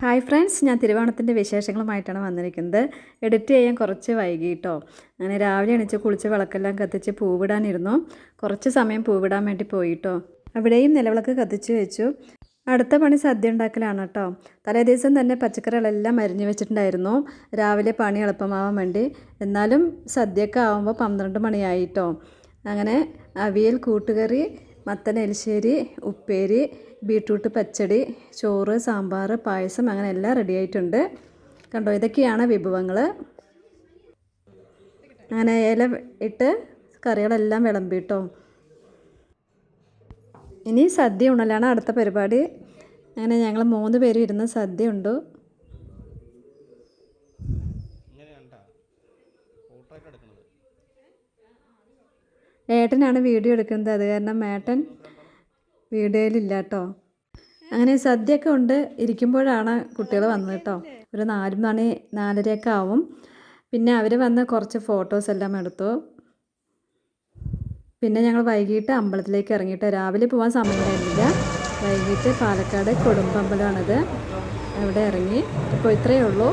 Hi friends, ഞാൻ തിരുവോണത്തിൻ്റെ വിശേഷങ്ങളുമായിട്ടാണ് വന്നിരിക്കുന്നത്. Edit ചെയ്യാൻ കുറച്ച് വൈകിട്ടോ. അങ്ങനെ രാവിലെ എണീച്ച് കുളിച്ച് വിളക്കെല്ലാം കത്തിച്ച് പൂവിടാനിരുന്നു. കുറച്ച് സമയം പൂവിടാൻ വേണ്ടി പോയിട്ടോ. അവിടെയും നിലവിളക്ക് കത്തിച്ച് വെച്ചു. അടുത്ത പണി സദ്യ ഉണ്ടാക്കലാണ് കേട്ടോ. തലേ ദിവസം തന്നെ പച്ചക്കറികളെല്ലാം അരിഞ്ഞു വെച്ചിട്ടുണ്ടായിരുന്നു, രാവിലെ പണി എളുപ്പമാവാൻ വേണ്ടി. എന്നാലും സദ്യയൊക്കെ ആകുമ്പോൾ 12 മണിയായിട്ടോ. അങ്ങനെ അവിയൽ, കൂട്ടുകറി, മത്തൻ എലിശ്ശേരി, ഉപ്പേരി, ബീട്രൂട്ട് പച്ചടി, ചോറ്, സാമ്പാർ, പായസം, അങ്ങനെ എല്ലാം റെഡി ആയിട്ടുണ്ട്. കണ്ടോ, ഇതൊക്കെയാണ് വിഭവങ്ങൾ. അങ്ങനെ ഇല ഇട്ട് കറികളെല്ലാം വിളമ്പിട്ടോ. ഇനി സദ്യ ഉണലാണ് അടുത്ത പരിപാടി. അങ്ങനെ ഞങ്ങൾ 3 പേരും ഇരുന്ന് സദ്യ ഉണ്ടു. ഏട്ടനാണ് വീഡിയോ എടുക്കുന്നത്, അത് കാരണം ഏട്ടൻ വീഡിയോയിലില്ല കേട്ടോ. അങ്ങനെ സദ്യയൊക്കെ ഉണ്ട് ഇരിക്കുമ്പോഴാണ് കുട്ടികൾ വന്നത് കേട്ടോ. ഒരു 4 മണി 4:30 ആവും. പിന്നെ അവർ വന്ന് കുറച്ച് ഫോട്ടോസ് എല്ലാം എടുത്തു. പിന്നെ ഞങ്ങൾ വൈകിട്ട് അമ്പലത്തിലേക്ക് ഇറങ്ങിയിട്ട്, രാവിലെ പോകാൻ സമയമുണ്ടായിരുന്നില്ല. വൈകിട്ട് പാലക്കാട് കൊടുമ്പമ്പലമാണിത്, അവിടെ ഇറങ്ങി. അപ്പോൾ ഇത്രയേ ഉള്ളൂ.